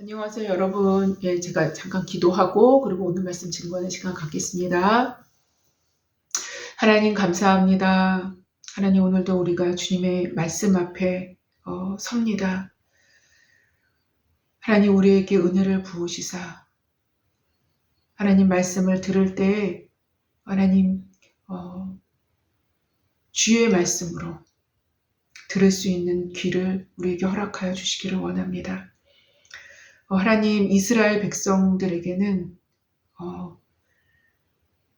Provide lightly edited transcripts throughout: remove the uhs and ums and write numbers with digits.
안녕하세요, 여러분. 예, 제가 잠깐 기도하고 그리고 오늘 말씀 증거하는 시간 갖겠습니다. 하나님 감사합니다. 하나님 오늘도 우리가 주님의 말씀 앞에 섭니다. 하나님 우리에게 은혜를 부으시사 하나님 말씀을 들을 때 하나님 주의 말씀으로 들을 수 있는 귀를 우리에게 허락하여 주시기를 원합니다. 하나님 이스라엘 백성들에게는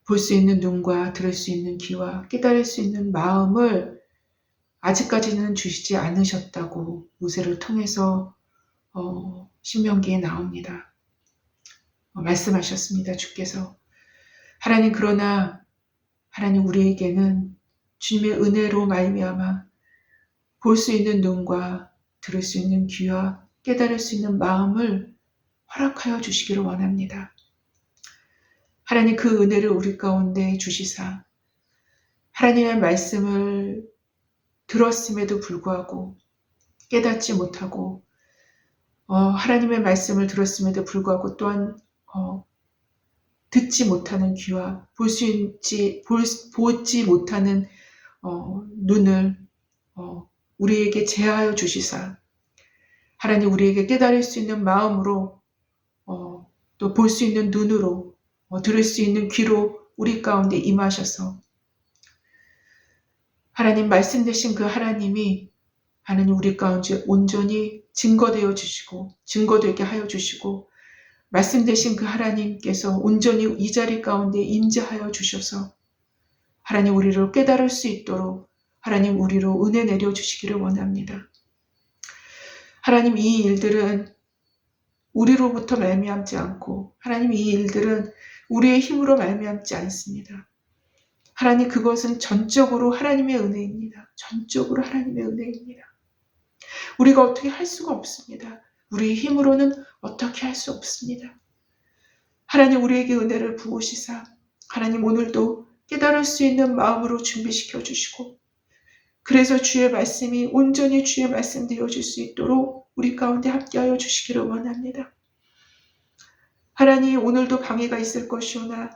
볼 수 있는 눈과 들을 수 있는 귀와 깨달을 수 있는 마음을 아직까지는 주시지 않으셨다고 모세를 통해서 신명기에 나옵니다. 말씀하셨습니다. 주께서. 하나님 그러나 하나님 우리에게는 주님의 은혜로 말미암아 볼 수 있는 눈과 들을 수 있는 귀와 깨달을 수 있는 마음을 허락하여 주시기를 원합니다. 하나님 그 은혜를 우리 가운데 주시사 하나님의 말씀을 들었음에도 불구하고 깨닫지 못하고 하나님의 말씀을 들었음에도 불구하고 또한 듣지 못하는 귀와 보지 못하는 눈을 우리에게 제하여 주시사 하나님 우리에게 깨달을 수 있는 마음으로 또 볼 수 있는 눈으로 들을 수 있는 귀로 우리 가운데 임하셔서 하나님 말씀 되신 그 하나님이 하나님 우리 가운데 온전히 증거되어 주시고 증거되게 하여 주시고 말씀 되신 그 하나님께서 온전히 이 자리 가운데 임재하여 주셔서 하나님 우리를 깨달을 수 있도록 하나님 우리로 은혜 내려 주시기를 원합니다. 하나님 이 일들은 우리로부터 말미암지 않고 하나님 이 일들은 우리의 힘으로 말미암지 않습니다. 하나님 그것은 전적으로 하나님의 은혜입니다. 전적으로 하나님의 은혜입니다. 우리가 어떻게 할 수가 없습니다. 우리의 힘으로는 어떻게 할 수 없습니다. 하나님 우리에게 은혜를 부으시사 하나님 오늘도 깨달을 수 있는 마음으로 준비시켜 주시고 그래서 주의 말씀이 온전히 주의 말씀 되어질 수 있도록 우리 가운데 함께하여 주시기를 원합니다. 하나님 오늘도 방해가 있을 것이오나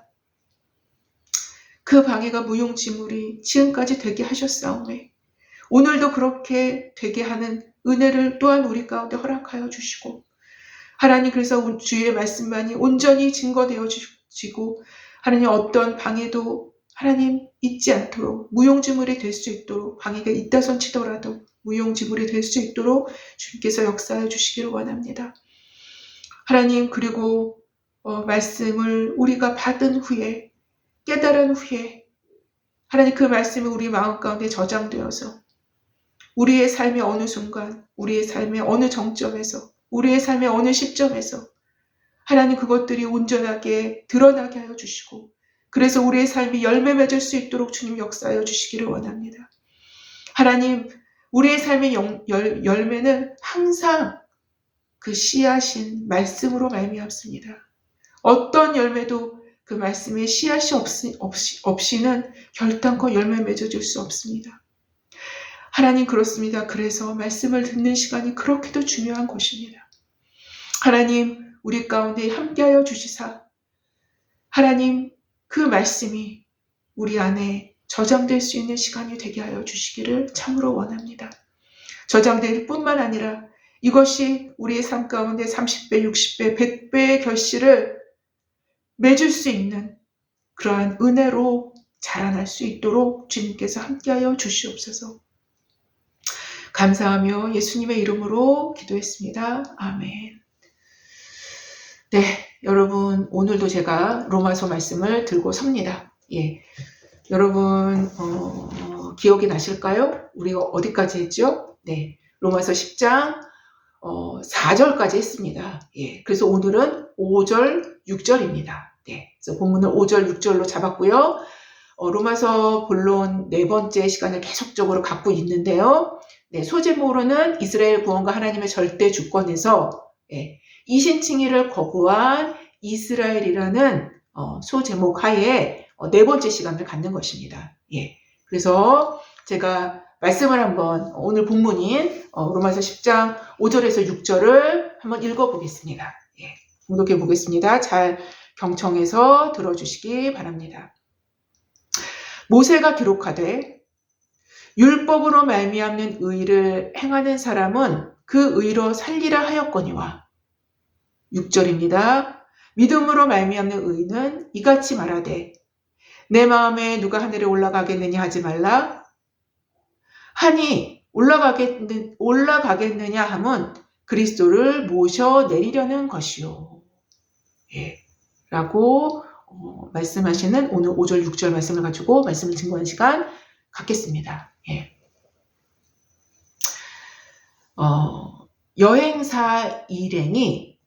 그 방해가 무용지물이 지금까지 되게 하셨사오매 오늘도 그렇게 되게 하는 은혜를 또한 우리 가운데 허락하여 주시고 하나님 그래서 주의 말씀만이 온전히 증거되어지고 하나님 어떤 방해도 하나님 있지 않도록 무용지물이 될 수 있도록 방해가 있다 손치더라도 무용지물이 될 수 있도록 주님께서 역사해 주시기를 원합니다. 하나님 그리고 말씀을 우리가 받은 후에 깨달은 후에 하나님 그 말씀이 우리 마음 가운데 저장되어서 우리의 삶의 어느 순간 우리의 삶의 어느 정점에서 우리의 삶의 어느 시점에서 하나님 그것들이 온전하게 드러나게 하여 주시고 그래서 우리의 삶이 열매 맺을 수 있도록 주님 역사하여 주시기를 원합니다. 하나님 우리의 삶의 열매는 항상 그 씨앗인 말씀으로 말미암습니다. 어떤 열매도 그 말씀에 씨앗이 없이는 결단코 열매 맺어줄 수 없습니다. 하나님 그렇습니다. 그래서 말씀을 듣는 시간이 그렇게도 중요한 것입니다. 하나님 우리 가운데 함께하여 주시사 하나님 그 말씀이 우리 안에 저장될 수 있는 시간이 되게 하여 주시기를 참으로 원합니다. 저장될 뿐만 아니라 이것이 우리의 삶 가운데 30배, 60배, 100배의 결실을 맺을 수 있는 그러한 은혜로 자라날 수 있도록 주님께서 함께하여 주시옵소서. 감사하며 예수님의 이름으로 기도했습니다. 아멘. 네, 여러분 오늘도 제가 로마서 말씀을 들고 섭니다. 예, 여러분 기억이 나실까요? 우리가 어디까지 했죠? 네, 로마서 10장 4절까지 했습니다. 예, 그래서 오늘은 5절, 6절입니다. 네, 그래서 본문을 5절, 6절로 잡았고요. 로마서 본론 네 번째 시간을 계속적으로 갖고 있는데요. 네, 소제목으로는 이스라엘 구원과 하나님의 절대 주권에서 이신칭의를 거부한 이스라엘이라는 소제목 하에 네 번째 시간을 갖는 것입니다. 예, 그래서 제가 말씀을 한번 오늘 본문인 로마서 10장 5절에서 6절을 한번 읽어보겠습니다. 예, 공독해 보겠습니다. 잘 경청해서 들어주시기 바랍니다. 모세가 기록하되 율법으로 말미암는 의를 행하는 사람은 그 의로 살리라 하였거니와 6절입니다. 믿음으로 말미암는 의는 이같이 말하되 내 마음에 누가 하늘에 올라가겠느냐 하지 말라 하니 올라가겠느냐 함은 그리스도를 모셔 내리려는 것이요. 예, 라고 말씀하시는 오늘 5절 6절 말씀을 가지고 말씀을 증거하는 시간 갖겠습니다. 예. 여행사 일행이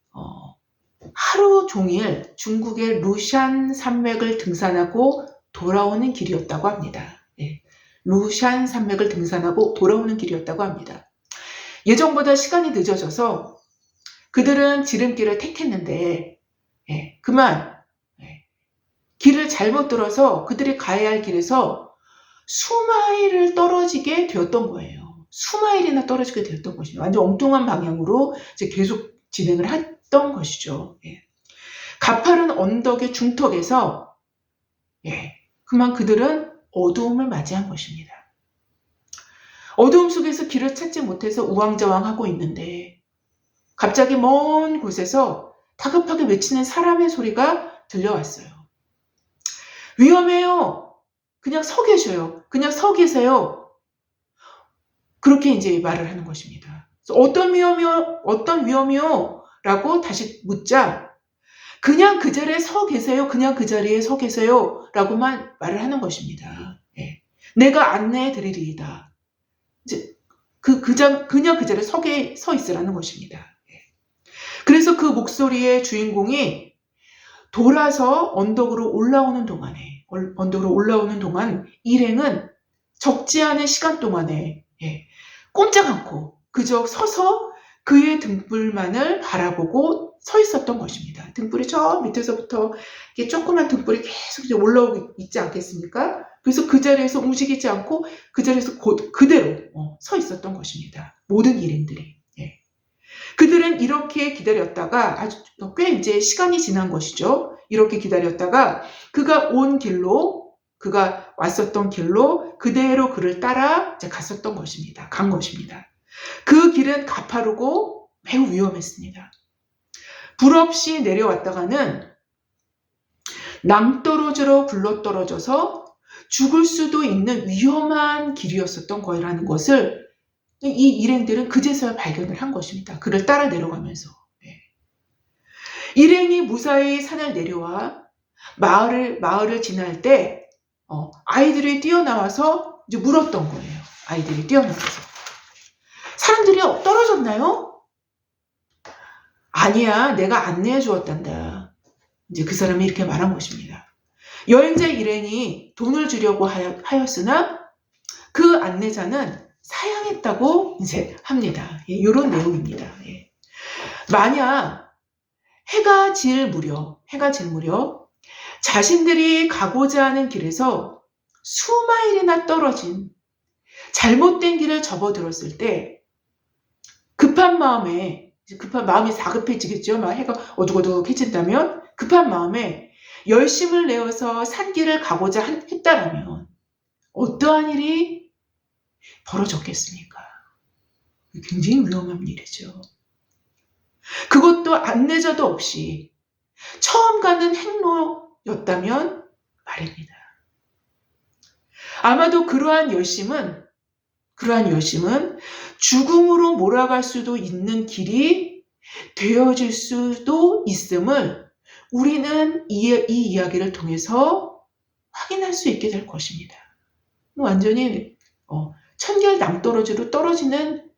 하루 종일 중국의 루샨 산맥을 등산하고 돌아오는 길이었다고 합니다. 예. 루샨 산맥을 등산하고 돌아오는 길이었다고 합니다. 예정보다 시간이 늦어져서 그들은 지름길을 택했는데 그만 길을 잘못 들어서 그들이 가야 할 길에서 수마일을 떨어지게 되었던 거예요. 수마일이나 떨어지게 되었던 것이죠. 완전 엉뚱한 방향으로 이제 계속 진행을 했던 것이죠. 가파른 언덕의 중턱에서 그만 그들은 어두움을 맞이한 것입니다. 어두움 속에서 길을 찾지 못해서 우왕좌왕하고 있는데 갑자기 먼 곳에서 다급하게 외치는 사람의 소리가 들려왔어요. 위험해요. 그냥 서 계셔요. 그냥 서 계세요. 그렇게 이제 말을 하는 것입니다. 어떤 위험이요? 라고 다시 묻자 그냥 그 자리에 서 계세요. 그냥 그 자리에 서 계세요. 라고만 말을 하는 것입니다. 내가 안내해 드리리이다. 이제 그냥 그 자리에 서 있으라는 것입니다. 그래서 그 목소리의 주인공이 돌아서 언덕으로 올라오는 동안 일행은 적지 않은 시간 동안에 꼼짝 않고 그저 서서 그의 등불만을 바라보고 서 있었던 것입니다. 등불이 저 밑에서부터 조그만 등불이 계속 이제 올라오고 있지 않겠습니까? 그래서 그 자리에서 움직이지 않고 그 자리에서 그대로 서 있었던 것입니다. 모든 일행들이. 그들은 이렇게 기다렸다가 아주 꽤 이제 시간이 지난 것이죠. 이렇게 기다렸다가 그가 왔었던 길로 그대로 그를 따라 갔었던 것입니다. 간 것입니다. 그 길은 가파르고 매우 위험했습니다. 불 없이 내려왔다가는 낭떠러지로 굴러떨어져서 죽을 수도 있는 위험한 길이었었던 거라는 것을 이 일행들은 그제서야 발견을 한 것입니다. 그를 따라 내려가면서. 일행이 무사히 산을 내려와 마을을 지날 때 아이들이 뛰어나와서 이제 물었던 거예요. 아이들이 뛰어나와서. 사람들이 떨어졌나요? 아니야, 내가 안내해 주었단다. 이제 그 사람이 이렇게 말한 것입니다. 여행자 일행이 돈을 주려고 하였으나 그 안내자는 사양했다고 이제 합니다. 이런 내용입니다. 만약 해가 질 무렵 자신들이 가고자 하는 길에서 수마일이나 떨어진 잘못된 길을 접어들었을 때 급한 마음이 다급해지겠죠. 막 해가 어둑어둑해진다면 급한 마음에 열심을 내어서 산길을 가고자 했다라면 어떠한 일이 벌어졌겠습니까? 굉장히 위험한 일이죠. 그것도 안내자도 없이 처음 가는 행로였다면 말입니다. 아마도 그러한 열심은 죽음으로 몰아갈 수도 있는 길이 되어질 수도 있음을 우리는 이 이야기를 통해서 확인할 수 있게 될 것입니다. 완전히 천결 낭떠러지로 떨어지는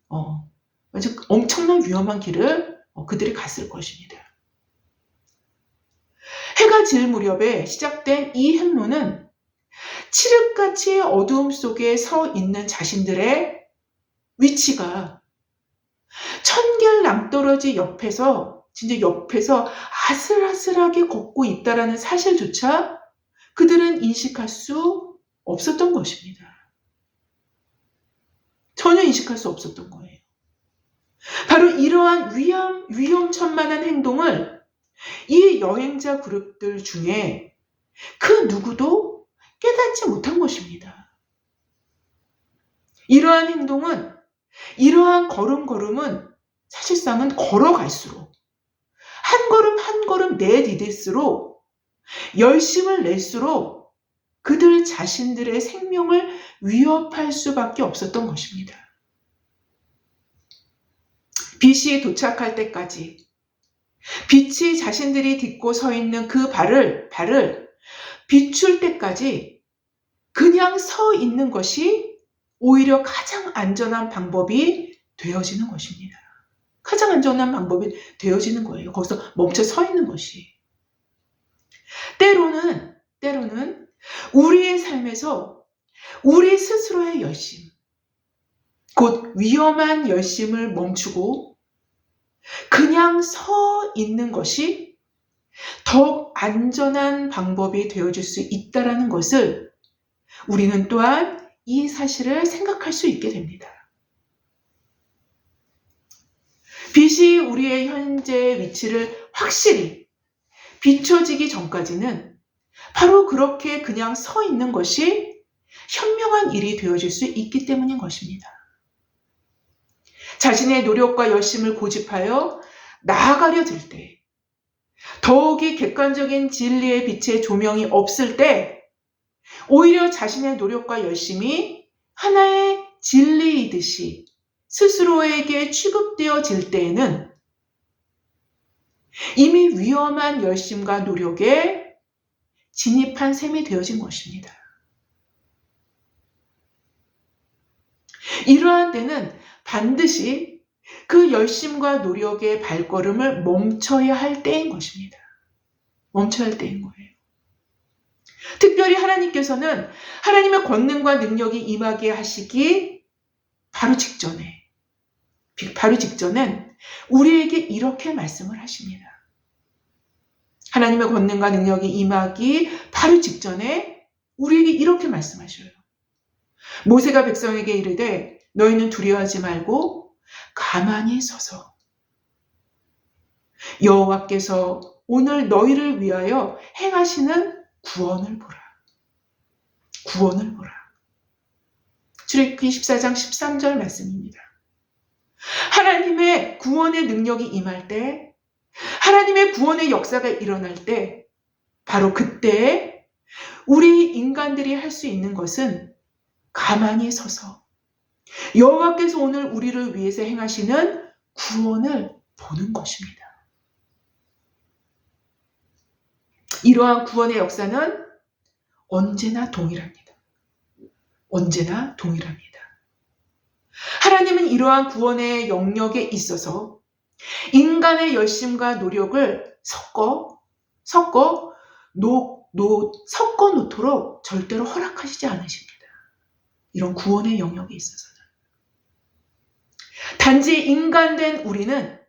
아주 엄청난 위험한 길을 그들이 갔을 것입니다. 해가 질 무렵에 시작된 이 행로는 칠흑같이 어두움 속에 서 있는 자신들의 위치가 천결 낭떠러지 옆에서 아슬아슬하게 걷고 있다라는 사실조차 그들은 인식할 수 없었던 것입니다. 전혀 인식할 수 없었던 거예요. 바로 이러한 위험천만한 행동을 이 여행자 그룹들 중에 그 누구도 깨닫지 못한 것입니다. 이러한 행동은, 이러한 걸음걸음은 사실상은 걸어갈수록 한 걸음 한 걸음 내디딜수록 열심을 낼수록 그들 자신들의 생명을 위협할 수밖에 없었던 것입니다. 빛이 도착할 때까지, 빛이 자신들이 딛고 서 있는 그 발을 비출 때까지 그냥 서 있는 것이 오히려 가장 안전한 방법이 되어지는 것입니다. 가장 안전한 방법이 되어지는 거예요. 거기서 멈춰 서 있는 것이. 때로는 우리의 삶에서 우리 스스로의 열심, 곧 위험한 열심을 멈추고 그냥 서 있는 것이 더욱 안전한 방법이 되어줄 수 있다는 것을 우리는 또한 이 사실을 생각할 수 있게 됩니다. 빛이 우리의 현재 위치를 확실히 비춰지기 전까지는 바로 그렇게 그냥 서 있는 것이 현명한 일이 되어질 수 있기 때문인 것입니다. 자신의 노력과 열심을 고집하여 나아가려 들 때, 더욱이 객관적인 진리의 빛의 조명이 없을 때, 오히려 자신의 노력과 열심이 하나의 진리이듯이 스스로에게 취급되어질 때에는 이미 위험한 열심과 노력에 진입한 셈이 되어진 것입니다. 이러한 때는 반드시 그 열심과 노력의 발걸음을 멈춰야 할 때인 것입니다. 멈춰야 할 때인 거예요. 특별히 하나님께서는 하나님의 권능과 능력이 임하게 하시기 바로 직전엔 우리에게 이렇게 말씀을 하십니다. 하나님의 권능과 능력이 임하기 바로 직전에 우리에게 이렇게 말씀하셔요. 모세가 백성에게 이르되 너희는 두려워하지 말고 가만히 서서 여호와께서 오늘 너희를 위하여 행하시는 구원을 보라. 구원을 보라. 출애굽기 14장 13절 말씀입니다. 하나님의 구원의 능력이 임할 때, 하나님의 구원의 역사가 일어날 때, 바로 그때 우리 인간들이 할 수 있는 것은 가만히 서서 여호와께서 오늘 우리를 위해서 행하시는 구원을 보는 것입니다. 이러한 구원의 역사는 언제나 동일합니다. 언제나 동일합니다. 하나님은 이러한 구원의 영역에 있어서 인간의 열심과 노력을 섞어 놓도록 절대로 허락하시지 않으십니다. 이런 구원의 영역에 있어서는. 단지 인간된 우리는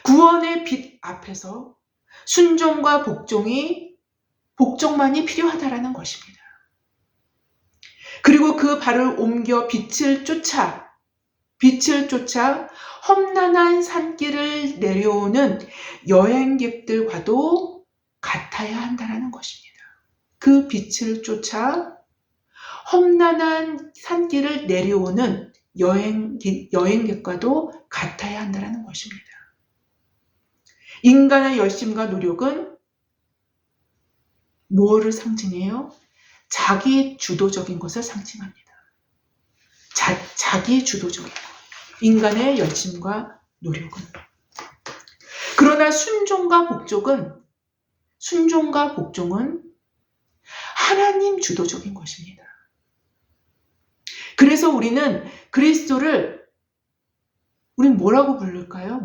구원의 빛 앞에서 순종과 복종만이 필요하다라는 것입니다. 그리고 그 발을 옮겨 빛을 쫓아 험난한 산길을 내려오는 여행객들과도 같아야 한다라는 것입니다. 그 빛을 쫓아 험난한 산길을 내려오는 여행객과도 같아야 한다라는 것입니다. 인간의 열심과 노력은 무엇을 상징해요? 자기 주도적인 것을 상징합니다. 자기 주도적인 것. 인간의 열심과 노력은. 그러나 순종과 복종은 하나님 주도적인 것입니다. 그래서 우리는 그리스도를 우린 뭐라고 부를까요?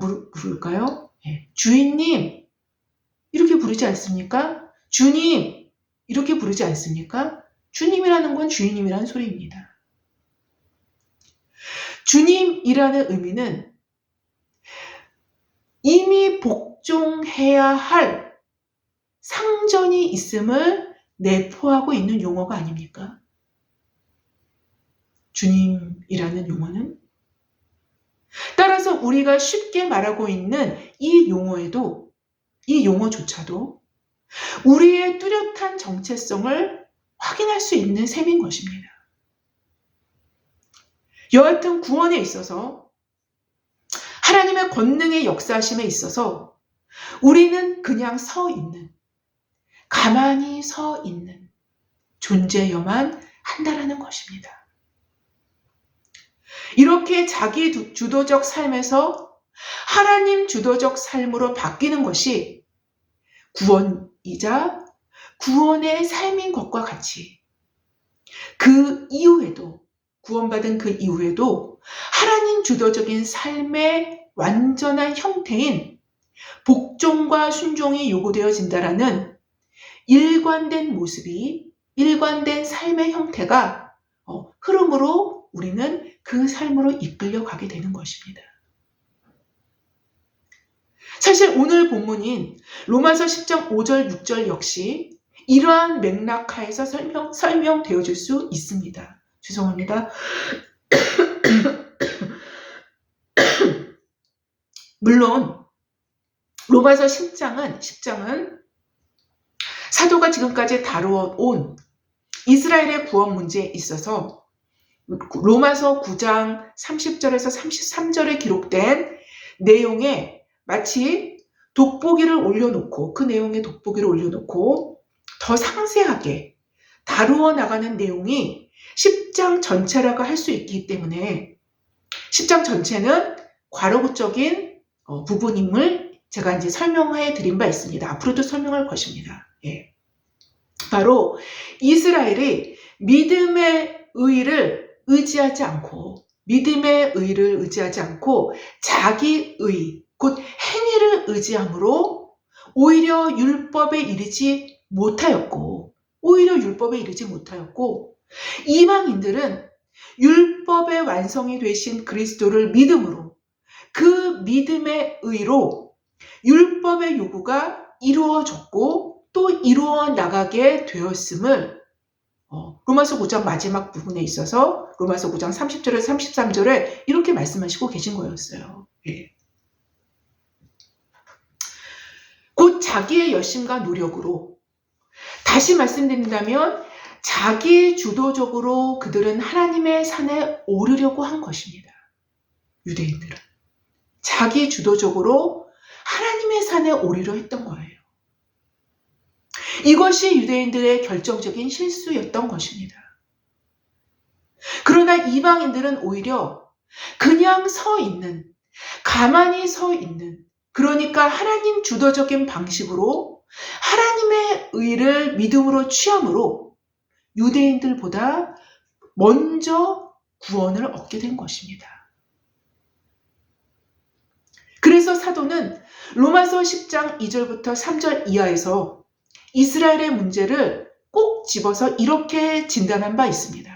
주인님 이렇게 부르지 않습니까? 주님 이렇게 부르지 않습니까? 주님이라는 건 주인님이라는 소리입니다. 주님이라는 의미는 이미 복종해야 할 상전이 있음을 내포하고 있는 용어가 아닙니까? 주님이라는 용어는? 따라서 우리가 쉽게 말하고 있는 이 용어조차도 우리의 뚜렷한 정체성을 확인할 수 있는 셈인 것입니다. 여하튼 구원에 있어서, 하나님의 권능의 역사심에 있어서 우리는 그냥 가만히 서 있는 존재여만 한다라는 것입니다. 이렇게 자기 주도적 삶에서 하나님 주도적 삶으로 바뀌는 것이 구원이자 구원의 삶인 것과 같이, 구원받은 그 이후에도 하나님 주도적인 삶의 완전한 형태인 복종과 순종이 요구되어진다라는 일관된 삶의 형태가 흐름으로 우리는 그 삶으로 이끌려가게 되는 것입니다. 사실 오늘 본문인 로마서 10장 5절 6절 역시 이러한 맥락하에서 설명되어질 수 있습니다. 죄송합니다. 물론 로마서 10장은 사도가 지금까지 다루어온 이스라엘의 구원 문제에 있어서 로마서 9장 30절에서 33절에 기록된 내용에 마치 그 내용에 돋보기를 올려놓고 더 상세하게 다루어 나가는 내용이 10장 전체라고 할 수 있기 때문에 10장 전체는 괄호적인 부분임을 제가 이제 설명해 드린 바 있습니다. 앞으로도 설명할 것입니다. 바로 이스라엘이 믿음의 의를 의지하지 않고 자기 의, 곧 행위를 의지함으로 오히려 율법에 이르지 못하였고 이방인들은 율법의 완성이 되신 그리스도를 믿음으로 그 믿음의 의로 율법의 요구가 이루어졌고 또 이루어 나가게 되었음을 로마서 9장 마지막 부분에 있어서 로마서 9장 30절에서 33절에 이렇게 말씀하시고 계신 거였어요. 곧 자기의 열심과 노력으로, 다시 말씀드린다면 자기 주도적으로 그들은 하나님의 산에 오르려고 한 것입니다. 유대인들은 자기 주도적으로 하나님의 산에 오르려 했던 거예요. 이것이 유대인들의 결정적인 실수였던 것입니다. 그러나 이방인들은 오히려 그냥 가만히 서 있는, 그러니까 하나님 주도적인 방식으로 하나님의 의를 믿음으로 취함으로 유대인들보다 먼저 구원을 얻게 된 것입니다. 그래서 사도는 로마서 10장 2절부터 3절 이하에서 이스라엘의 문제를 꼭 집어서 이렇게 진단한 바 있습니다.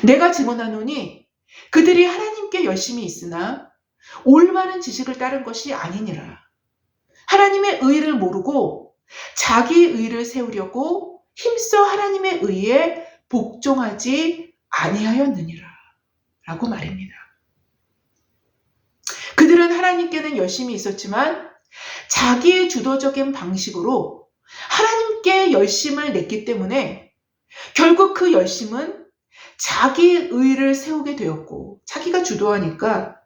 내가 증언하노니 그들이 하나님께 열심히 있으나 올바른 지식을 따른 것이 아니니라. 하나님의 의를 모르고 자기 의를 세우려고 힘써 하나님의 의에 복종하지 아니하였느니라 라고 말입니다. 그들은 하나님께는 열심히 있었지만 자기의 주도적인 방식으로 하나님께 열심을 냈기 때문에 결국 그 열심은 자기의 의를 세우게 되었고, 자기가 주도하니까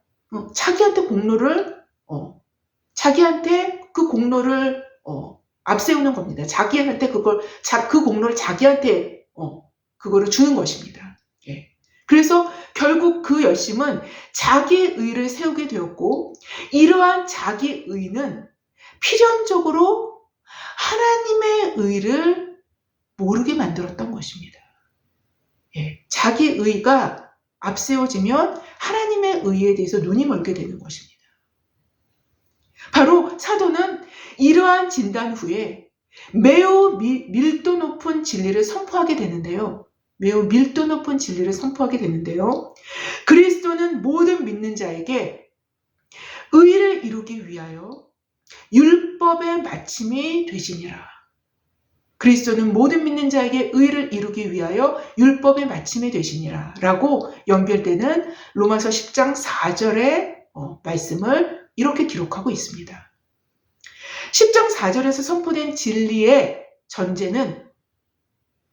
자기한테 그 공로를 앞세우는 겁니다. 자기한테 그 공로를 자기한테 그거를 주는 것입니다. 그래서 결국 그 열심은 자기의 의를 세우게 되었고, 이러한 자기 의는 필연적으로 하나님의 의를 모르게 만들었던 것입니다. 자기 의가 앞세워지면 하나님의 의에 대해서 눈이 멀게 되는 것입니다. 바로 사도는 이러한 진단 후에 매우 밀도 높은 진리를 선포하게 되는데요. 그리스도는 모든 믿는 자에게 의를 이루기 위하여 율법의 마침이 되시니라. 그리스도는 모든 믿는 자에게 의를 이루기 위하여 율법의 마침이 되시니라 라고 연결되는 로마서 10장 4절의 말씀을 이렇게 기록하고 있습니다. 10장 4절에서 선포된 진리의 전제는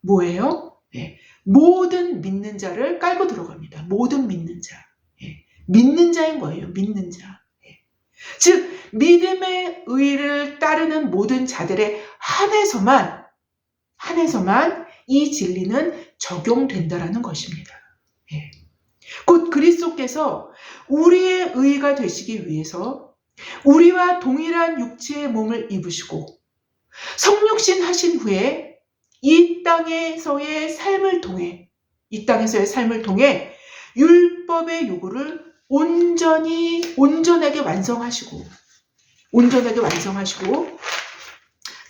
뭐예요? 네, 모든 믿는 자를 깔고 들어갑니다. 모든 믿는 자. 믿는 자인 거예요. 믿는 자. 즉 믿음의 의를 따르는 모든 자들에 한해서만 이 진리는 적용된다라는 것입니다. 곧 그리스도께서 우리의 의가 되시기 위해서 우리와 동일한 육체의 몸을 입으시고 성육신 하신 후에 이 땅에서의 삶을 통해 율법의 요구를 온전하게 완성하시고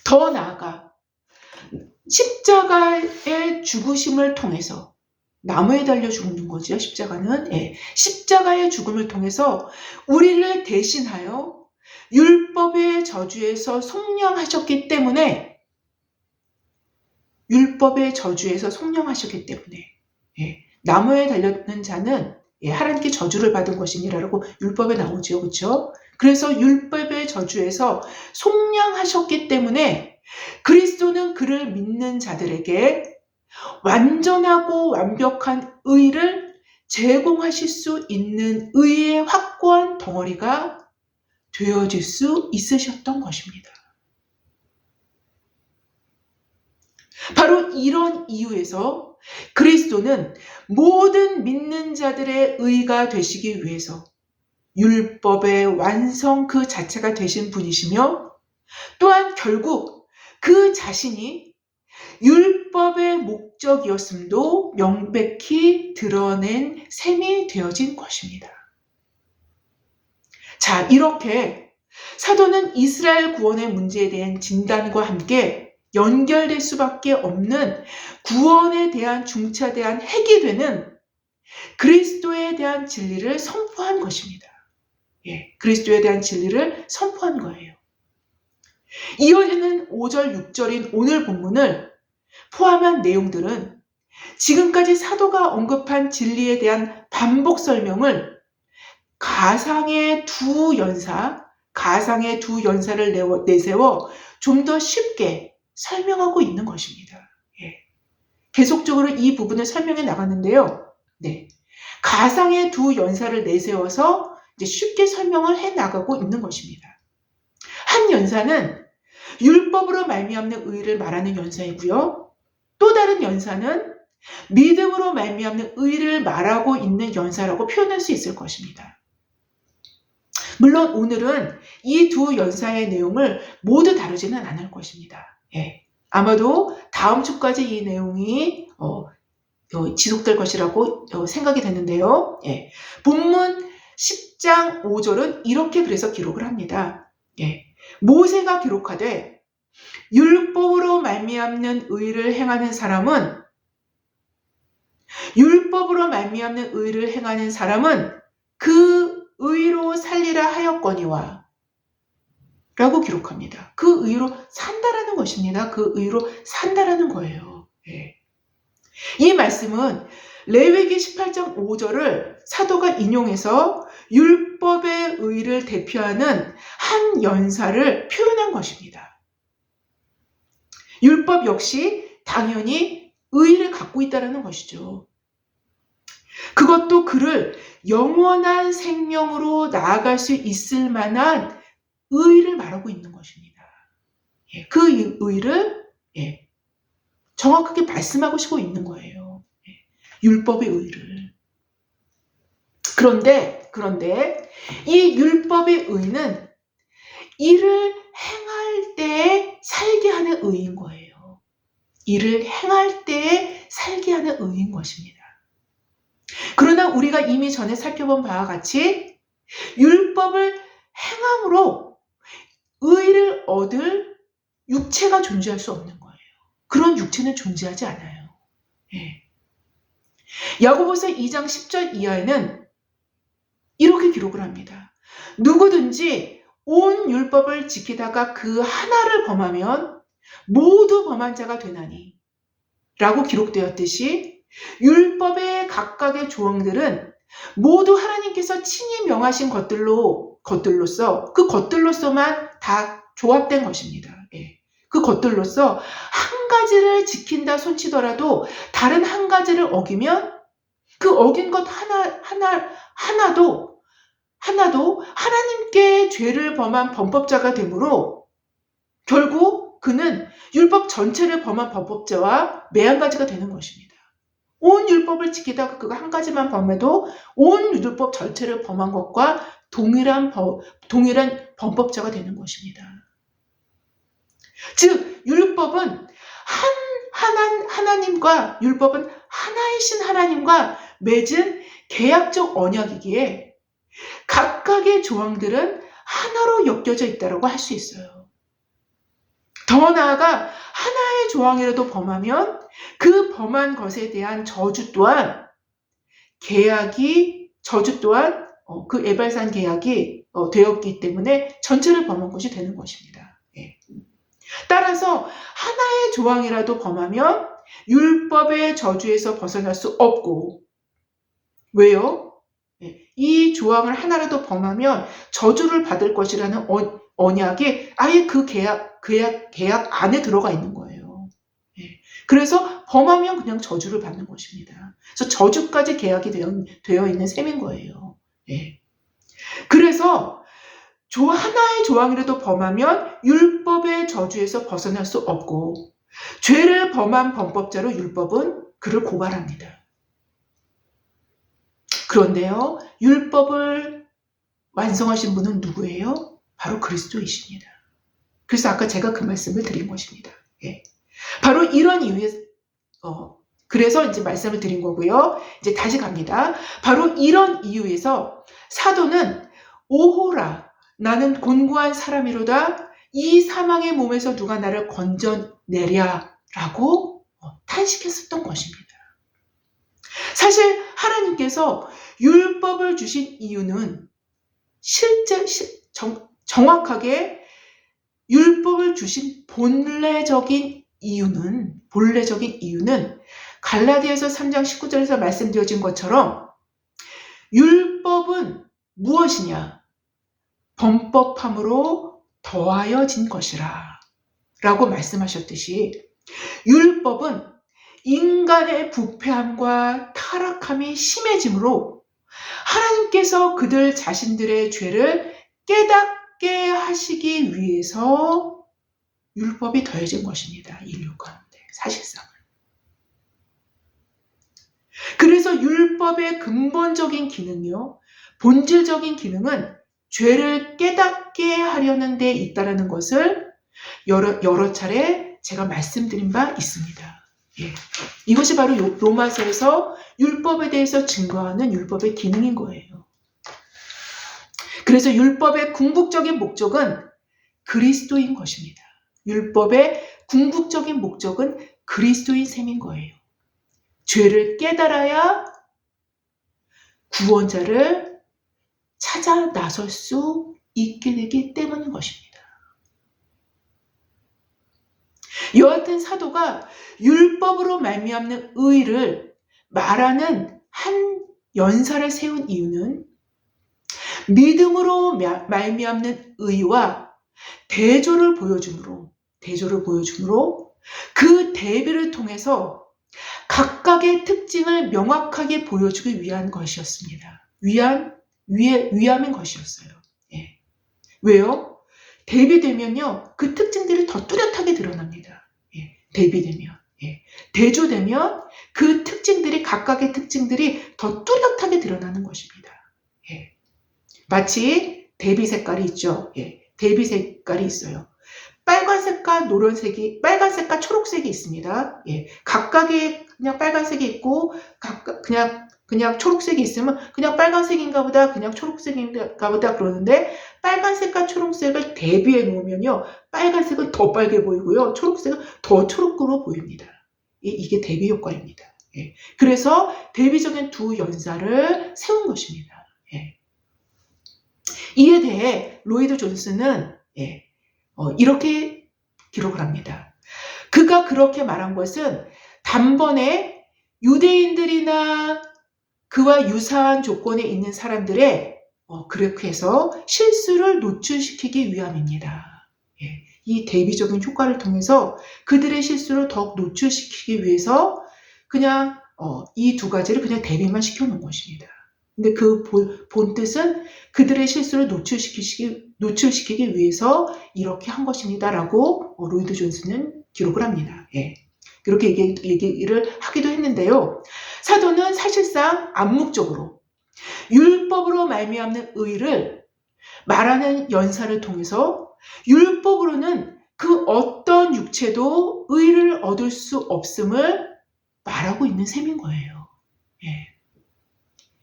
더 나아가 십자가의 죽으심을 통해서 나무에 달려 죽는 거죠. 십자가는 십자가의 죽음을 통해서 우리를 대신하여 율법의 저주에서 속량하셨기 때문에 나무에 달렸는 자는 하나님께 저주를 받은 것이니라고 율법에 나오죠. 그렇죠? 그래서 율법의 저주에서 속량하셨기 때문에 그리스도는 그를 믿는 자들에게 완전하고 완벽한 의를 제공하실 수 있는 의의 확고한 덩어리가 되어질 수 있으셨던 것입니다. 바로 이런 이유에서 그리스도는 모든 믿는 자들의 의가 되시기 위해서 율법의 완성 그 자체가 되신 분이시며 또한 결국 그 자신이 율법의 목적이었음도 명백히 드러낸 셈이 되어진 것입니다. 자, 이렇게 사도는 이스라엘 구원의 문제에 대한 진단과 함께 연결될 수밖에 없는 구원에 대한 중차대한 핵이 되는 그리스도에 대한 진리를 선포한 것입니다. 그리스도에 대한 진리를 선포한 거예요. 이어지는 5절, 6절인 오늘 본문을 포함한 내용들은 지금까지 사도가 언급한 진리에 대한 반복 설명을 가상의 두 연사를 내세워 좀 더 쉽게 설명하고 있는 것입니다. 계속적으로 이 부분을 설명해 나갔는데요. 가상의 두 연사를 내세워서 이제 쉽게 설명을 해 나가고 있는 것입니다. 한 연사는 율법으로 말미암는 의를 말하는 연사이고요. 또 다른 연사는 믿음으로 말미암는 의를 말하고 있는 연사라고 표현할 수 있을 것입니다. 물론 오늘은 이 두 연사의 내용을 모두 다루지는 않을 것입니다. 아마도 다음 주까지 이 내용이 지속될 것이라고 생각이 되는데요. 본문 10장 5절은 이렇게 그래서 기록을 합니다. 모세가 기록하되 율법으로 말미암는 의를 행하는 사람은 그 의로 살리라 하였거니와 라고 기록합니다. 그 의로 산다라는 것입니다. 그 의로 산다라는 거예요. 이 말씀은 레위기 18장 5절을 사도가 인용해서 율법의 의를 대표하는 한 연사를 표현한 것입니다. 율법 역시 당연히 의를 갖고 있다는 것이죠. 그것도 그를 영원한 생명으로 나아갈 수 있을 만한 의를 말하고 있는 것입니다. 그 의를 정확하게 말씀하고 있는 거예요. 율법의 의를. 그런데 이 율법의 의는 이를 행할 때에 살게 하는 의인 거예요. 이를 행할 때에 살게 하는 의인 것입니다. 그러나 우리가 이미 전에 살펴본 바와 같이 율법을 행함으로 의를 얻을 육체가 존재할 수 없는 거예요. 그런 육체는 존재하지 않아요. 야고보서 2장 10절 이하에는 이렇게 기록을 합니다. 누구든지 온 율법을 지키다가 그 하나를 범하면 모두 범한 자가 되나니 라고 기록되었듯이 율법의 각각의 조항들은 모두 하나님께서 친히 명하신 것들로서 그 것들로서만 다 조합된 것입니다. 예. 그 것들로서 한 가지를 지킨다 손치더라도 다른 한 가지를 어기면 그 어긴 것 하나도 하나님께 죄를 범한 범법자가 되므로 결국 그는 율법 전체를 범한 범법자와 매한가지가 되는 것입니다. 온 율법을 지키다가 그거 한 가지만 범해도 온 율법 전체를 범한 것과 동일한 범법자가 되는 것입니다. 즉 율법은 하나님과 율법은 하나이신 하나님과 맺은 계약적 언약이기에 각각의 조항들은 하나로 엮여져 있다고 할 수 있어요. 더 나아가 하나의 조항이라도 범하면 그 범한 것에 대한 저주 또한 그 에발산 계약이 되었기 때문에 전체를 범한 것이 되는 것입니다. 예. 따라서 하나의 조항이라도 범하면 율법의 저주에서 벗어날 수 없고, 왜요? 예. 이 조항을 하나라도 범하면 저주를 받을 것이라는 언약이 아예 그 계약 안에 들어가 있는 거예요. 예. 그래서 범하면 그냥 저주를 받는 것입니다. 그래서 저주까지 계약이 되어 있는 셈인 거예요. 예. 그래서 하나의 조항이라도 범하면 율법의 저주에서 벗어날 수 없고, 죄를 범한 범법자로 율법은 그를 고발합니다. 그런데요, 율법을 완성하신 분은 누구예요? 바로 그리스도이십니다. 그래서 아까 제가 그 말씀을 드린 것입니다. 예. 바로 이런 이유에 그래서 이제 말씀을 드린 거고요. 이제 다시 갑니다. 바로 이런 이유에서 사도는 오호라, 나는 곤고한 사람이로다. 이 사망의 몸에서 누가 나를 건져내랴라고 탄식했었던 것입니다. 사실 하나님께서 율법을 주신 이유는 정확하게 율법을 주신 본래적인 이유는 갈라디아서 3장 19절에서 말씀드려진 것처럼 율법은 무엇이냐? 범법함으로 더하여진 것이라 라고 말씀하셨듯이 율법은 인간의 부패함과 타락함이 심해지므로 하나님께서 그들 자신들의 죄를 깨닫게 하시기 위해서 율법이 더해진 것입니다. 인류 가운데 사실상은. 그래서 율법의 근본적인 기능이요, 본질적인 기능은 죄를 깨닫게 하려는 데 있다는 것을 여러 차례 제가 말씀드린 바 있습니다. 예. 이것이 바로 로마서에서 율법에 대해서 증거하는 율법의 기능인 거예요. 그래서 율법의 궁극적인 목적은 그리스도인 것입니다. 율법의 궁극적인 목적은 그리스도인 셈인 거예요. 죄를 깨달아야 구원자를 찾아 나설 수 있게 되기 때문인 것입니다. 여하튼 사도가 율법으로 말미암는 의를 말하는 한 연사를 세운 이유는 믿음으로 말미암는 의와 대조를 보여주므로 그 대비를 통해서 각각의 특징을 명확하게 보여주기 위한 것이었습니다. 위함인 것이었어요. 예. 왜요? 대비되면요, 그 특징들이 더 뚜렷하게 드러납니다. 예. 대비되면. 예. 대조되면 그 각각의 특징들이 더 뚜렷하게 드러나는 것입니다. 예. 마치 대비 색깔이 있죠. 예. 대비 색깔이 있어요. 빨간색과 빨간색과 초록색이 있습니다. 예. 각각의 그냥 빨간색이 있고, 그냥 초록색이 있으면 그냥 빨간색인가 보다, 그냥 초록색인가 보다 그러는데, 빨간색과 초록색을 대비해 놓으면요, 빨간색은 더 빨개 보이고요, 초록색은 더 초록으로 보입니다. 이게 대비 효과입니다. 예. 그래서 대비적인 두 연사를 세운 것입니다. 예. 이에 대해 로이드 존슨은 이렇게 기록을 합니다. 그가 그렇게 말한 것은 단번에 유대인들이나 그와 유사한 조건에 있는 사람들의 그렇게 해서 실수를 노출시키기 위함입니다. 예, 이 대비적인 효과를 통해서 그들의 실수를 더욱 노출시키기 위해서 그냥 이 두 가지를 그냥 대비만 시켜놓은 것입니다. 근데 그 본 뜻은 그들의 실수를 노출시키기 위해서 이렇게 한 것입니다라고 로이드 존스는 기록을 합니다. 예. 그렇게 얘기를 하기도 했는데요. 사도는 사실상 암묵적으로 율법으로 말미암는 의를 말하는 연사를 통해서 율법으로는 그 어떤 육체도 의를 얻을 수 없음을 말하고 있는 셈인 거예요. 예.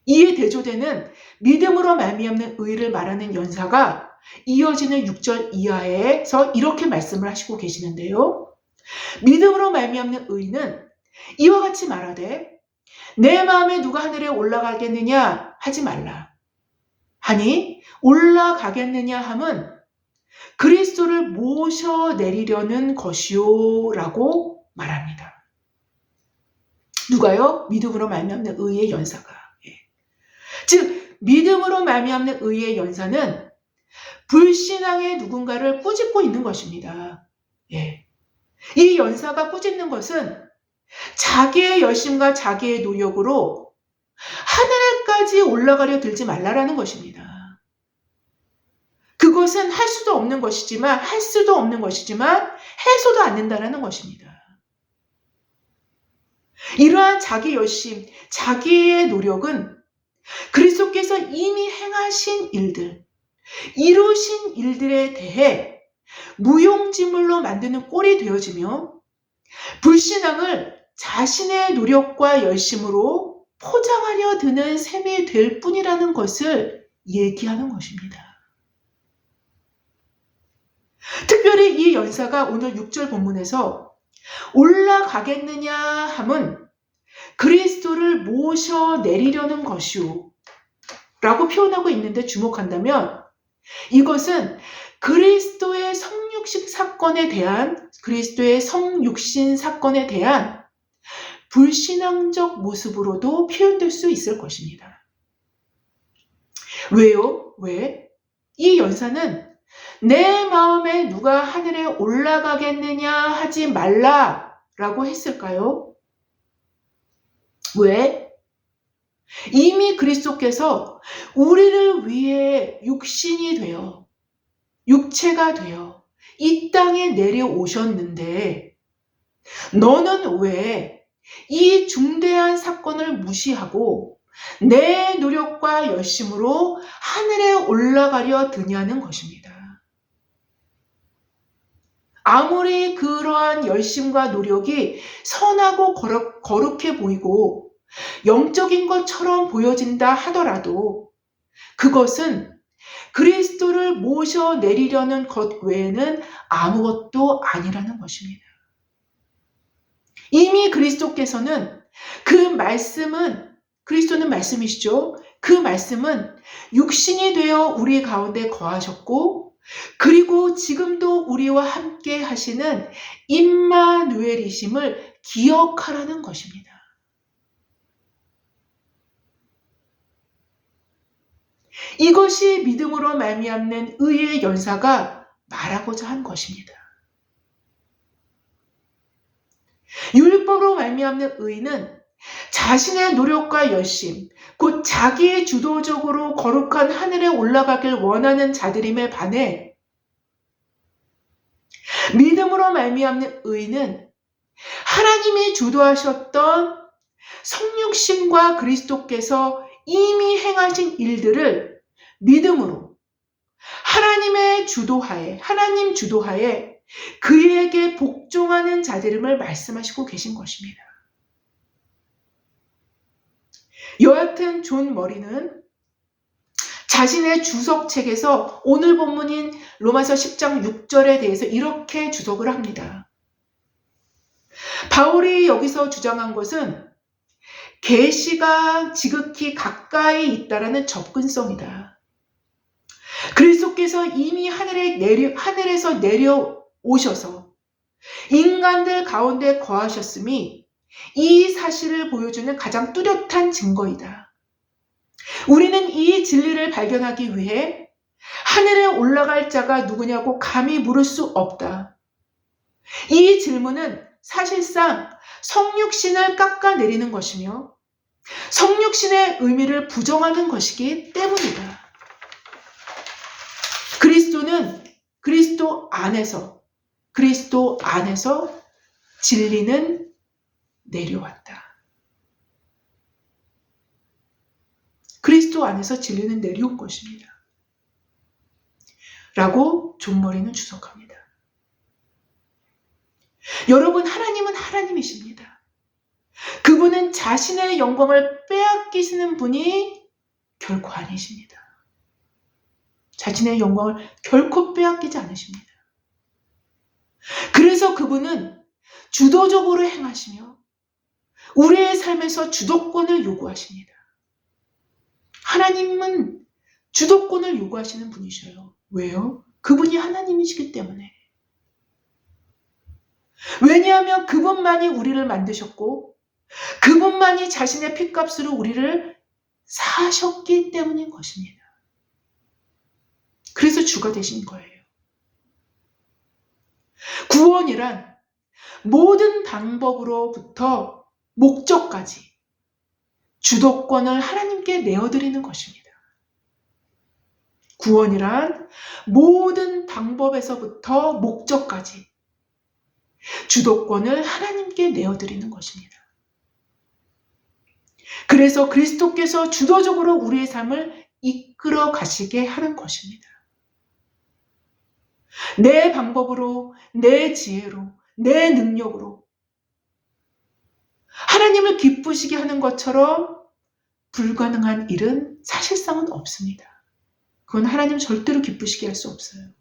이에 대조되는 믿음으로 말미암는 의를 말하는 연사가 이어지는 6절 이하에서 이렇게 말씀을 하시고 계시는데요. 믿음으로 말미암는 의는 이와 같이 말하되 내 마음에 누가 하늘에 올라가겠느냐 하지 말라 하니 올라가겠느냐 함은 그리스도를 모셔내리려는 것이요 라고 말합니다. 누가요? 믿음으로 말미암는 의의 연사가. 즉 믿음으로 말미암는 의의 연사는 불신앙의 누군가를 꾸짖고 있는 것입니다. 예. 이 연사가 꾸짖는 것은 자기의 열심과 자기의 노력으로 하늘까지 올라가려 들지 말라라는 것입니다. 그것은 할 수도 없는 것이지만 해서도 안 된다라는 것입니다. 이러한 자기 열심, 자기의 노력은 그리스도께서 이미 행하신 일들, 이루신 일들에 대해 무용지물로 만드는 꼴이 되어지며 불신앙을 자신의 노력과 열심으로 포장하려 드는 셈이 될 뿐이라는 것을 얘기하는 것입니다. 특별히 이 연사가 오늘 6절 본문에서 올라가겠느냐 함은 그리스도를 모셔내리려는 것이오 라고 표현하고 있는데 주목한다면 이것은 그리스도의 성육신 사건에 대한 불신앙적 모습으로도 표현될 수 있을 것입니다. 왜요? 왜? 이 연사는 내 마음에 누가 하늘에 올라가겠느냐 하지 말라라고 했을까요? 왜? 이미 그리스도께서 우리를 위해 육체가 되어 이 땅에 내려오셨는데 너는 왜 이 중대한 사건을 무시하고 내 노력과 열심으로 하늘에 올라가려 드냐는 것입니다. 아무리 그러한 열심과 노력이 선하고 거룩해 보이고 영적인 것처럼 보여진다 하더라도 그것은 그리스도를 모셔내리려는 것 외에는 아무것도 아니라는 것입니다. 이미 그리스도께서는 그리스도는 말씀이시죠. 그 말씀은 육신이 되어 우리 가운데 거하셨고 그리고 지금도 우리와 함께 하시는 임마누엘이심을 기억하라는 것입니다. 이것이 믿음으로 말미암는 의의 연사가 말하고자 한 것입니다. 율법으로 말미암는 의는 자신의 노력과 열심, 곧 자기의 주도적으로 거룩한 하늘에 올라가길 원하는 자들임에 반해 믿음으로 말미암는 의는 하나님이 주도하셨던 성육신과 그리스도께서 이미 행하신 일들을 믿음으로 하나님 주도하에 그에게 복종하는 자들임을 말씀하시고 계신 것입니다. 여하튼 존 머리는 자신의 주석책에서 오늘 본문인 로마서 10장 6절에 대해서 이렇게 주석을 합니다. 바울이 여기서 주장한 것은 계시가 지극히 가까이 있다라는 접근성이다. 그리스도께서 이미 하늘에서 내려오셔서 인간들 가운데 거하셨음이 이 사실을 보여주는 가장 뚜렷한 증거이다. 우리는 이 진리를 발견하기 위해 하늘에 올라갈 자가 누구냐고 감히 물을 수 없다. 이 질문은 사실상 성육신을 깎아내리는 것이며 성육신의 의미를 부정하는 것이기 때문이다. 그리스도 안에서 진리는 내려왔다. 그리스도 안에서 진리는 내려온 것입니다. 라고 존 머리는 주석합니다. 여러분, 하나님은 하나님이십니다. 그분은 자신의 영광을 빼앗기시는 분이 결코 아니십니다. 자신의 영광을 결코 빼앗기지 않으십니다. 그래서 그분은 주도적으로 행하시며 우리의 삶에서 주도권을 요구하십니다. 하나님은 주도권을 요구하시는 분이셔요. 왜요? 그분이 하나님이시기 때문에. 왜냐하면 그분만이 우리를 만드셨고 그분만이 자신의 핏값으로 우리를 사셨기 때문인 것입니다. 그래서 주가 되신 거예요. 구원이란 모든 방법으로부터 목적까지 주도권을 하나님께 내어드리는 것입니다. 구원이란 모든 방법에서부터 목적까지 주도권을 하나님께 내어드리는 것입니다. 그래서 그리스도께서 주도적으로 우리의 삶을 이끌어 가시게 하는 것입니다. 내 방법으로, 내 지혜로, 내 능력으로 하나님을 기쁘시게 하는 것처럼 불가능한 일은 사실상은 없습니다. 그건 하나님 절대로 기쁘시게 할 수 없어요.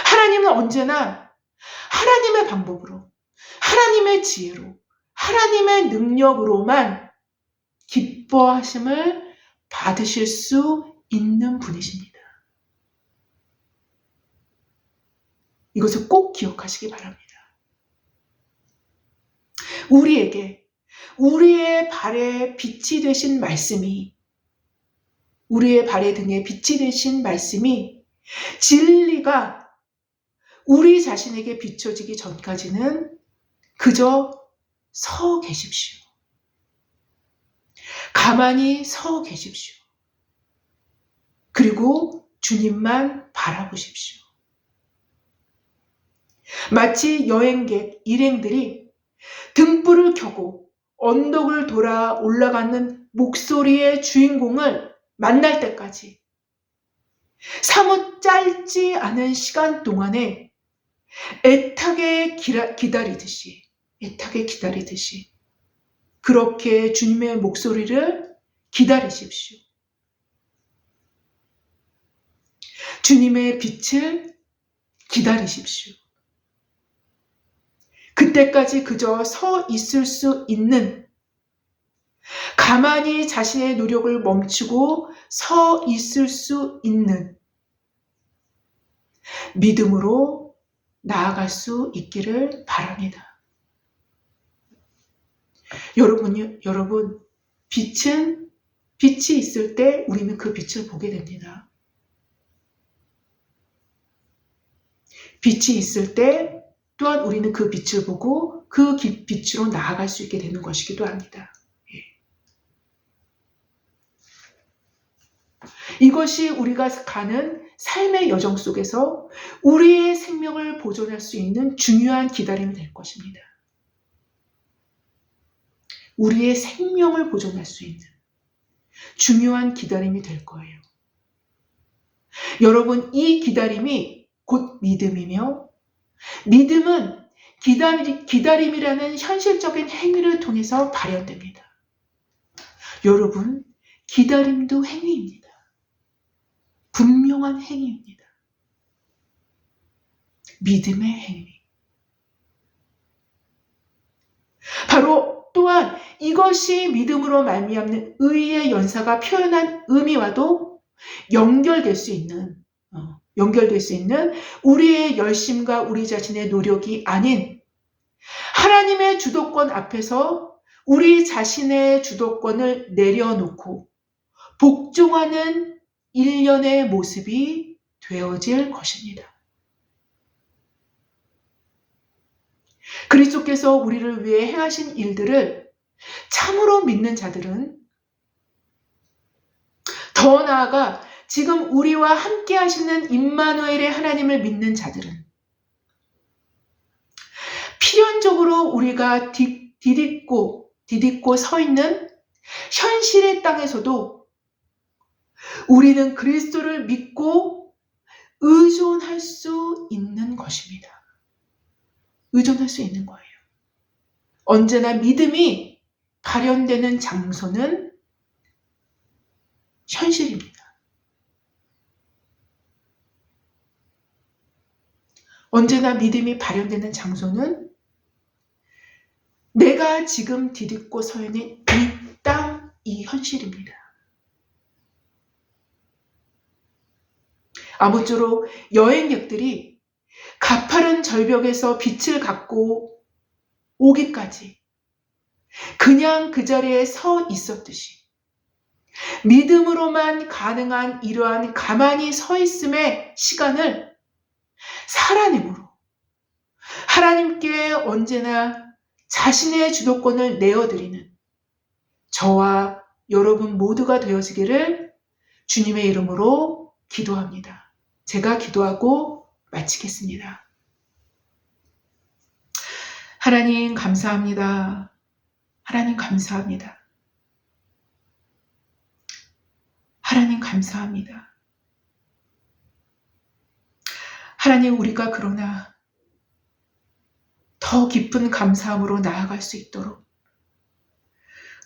하나님은 언제나 하나님의 방법으로, 하나님의 지혜로, 하나님의 능력으로만 기뻐하심을 받으실 수 있는 분이십니다. 이것을 꼭 기억하시기 바랍니다. 우리에게 우리의 발에 빛이 되신 말씀이, 우리의 발의 등에 빛이 되신 말씀이 진리가 우리 자신에게 비춰지기 전까지는 그저 서 계십시오. 가만히 서 계십시오. 그리고 주님만 바라보십시오. 마치 여행객, 일행들이 등불을 켜고 언덕을 돌아 올라가는 목소리의 주인공을 만날 때까지 사뭇 짧지 않은 시간 동안에 애타게 기다리듯이 그렇게 주님의 목소리를 기다리십시오. 주님의 빛을 기다리십시오. 그때까지 그저 서 있을 수 있는, 가만히 자신의 노력을 멈추고 서 있을 수 있는 믿음으로 나아갈 수 있기를 바랍니다. 여러분, 빛이 있을 때 우리는 그 빛을 보게 됩니다. 빛이 있을 때 또한 우리는 그 빛을 보고 그 빛으로 나아갈 수 있게 되는 것이기도 합니다. 이것이 우리가 가는 삶의 여정 속에서 우리의 생명을 보존할 수 있는 중요한 기다림이 될 것입니다. 우리의 생명을 보존할 수 있는 중요한 기다림이 될 거예요. 여러분, 이 기다림이 곧 믿음이며, 믿음은 기다림이라는 현실적인 행위를 통해서 발현됩니다. 여러분, 기다림도 행위입니다. 분명한 행위입니다. 믿음의 행위. 바로 또한 이것이 믿음으로 말미암는 의의 연사가 표현한 의미와도 연결될 수 있는 연결될 수 있는 우리의 열심과 우리 자신의 노력이 아닌 하나님의 주도권 앞에서 우리 자신의 주도권을 내려놓고 복종하는 일련의 모습이 되어질 것입니다. 그리스도께서 우리를 위해 행하신 일들을 참으로 믿는 자들은, 더 나아가 지금 우리와 함께 하시는 임마누엘의 하나님을 믿는 자들은 필연적으로 우리가 디딛고 서 있는 현실의 땅에서도 우리는 그리스도를 믿고 의존할 수 있는 것입니다. 의존할 수 있는 거예요. 언제나 믿음이 발현되는 장소는 현실입니다. 언제나 믿음이 발현되는 장소는 내가 지금 디딛고 서 있는 이 땅, 이 현실입니다. 아무쪼록 여행객들이 가파른 절벽에서 빛을 갖고 오기까지 그냥 그 자리에 서 있었듯이 믿음으로만 가능한 이러한 가만히 서 있음의 시간을 살아내므로 하나님께 언제나 자신의 주도권을 내어드리는 저와 여러분 모두가 되어지기를 주님의 이름으로 기도합니다. 제가 기도하고 마치겠습니다. 하나님 감사합니다. 하나님 감사합니다. 하나님 감사합니다. 하나님, 우리가 그러나 더 깊은 감사함으로 나아갈 수 있도록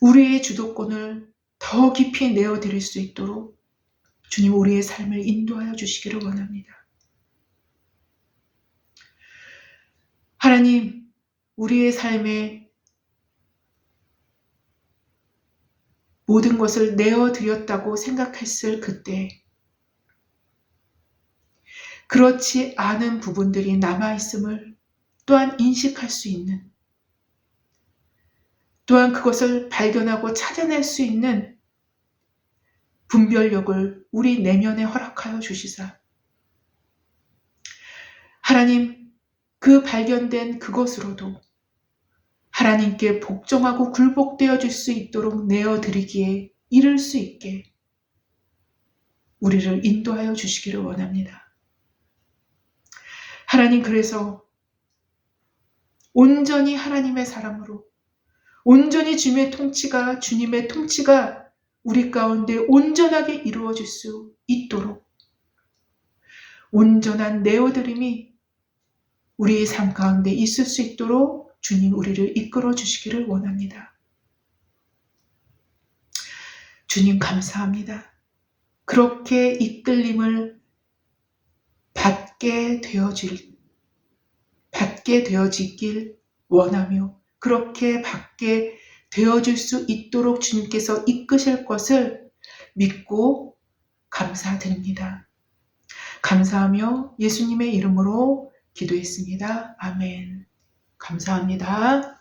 우리의 주도권을 더 깊이 내어드릴 수 있도록 주님 우리의 삶을 인도하여 주시기를 원합니다. 하나님, 우리의 삶에 모든 것을 내어드렸다고 생각했을 그때 그렇지 않은 부분들이 남아있음을 또한 인식할 수 있는, 또한 그것을 발견하고 찾아낼 수 있는 분별력을 우리 내면에 허락하여 주시사 하나님, 그 발견된 그것으로도 하나님께 복종하고 굴복되어 줄 수 있도록 내어드리기에 이를 수 있게 우리를 인도하여 주시기를 원합니다. 하나님, 그래서 온전히 하나님의 사람으로 온전히 주님의 통치가 우리 가운데 온전하게 이루어질 수 있도록 온전한 내어드림이 우리의 삶 가운데 있을 수 있도록 주님 우리를 이끌어 주시기를 원합니다. 주님 감사합니다. 그렇게 이끌림을 받게 되어지길 원하며 그렇게 받게 되어질 수 있도록 주님께서 이끄실 것을 믿고 감사드립니다. 감사하며 예수님의 이름으로 기도했습니다. 아멘. 감사합니다.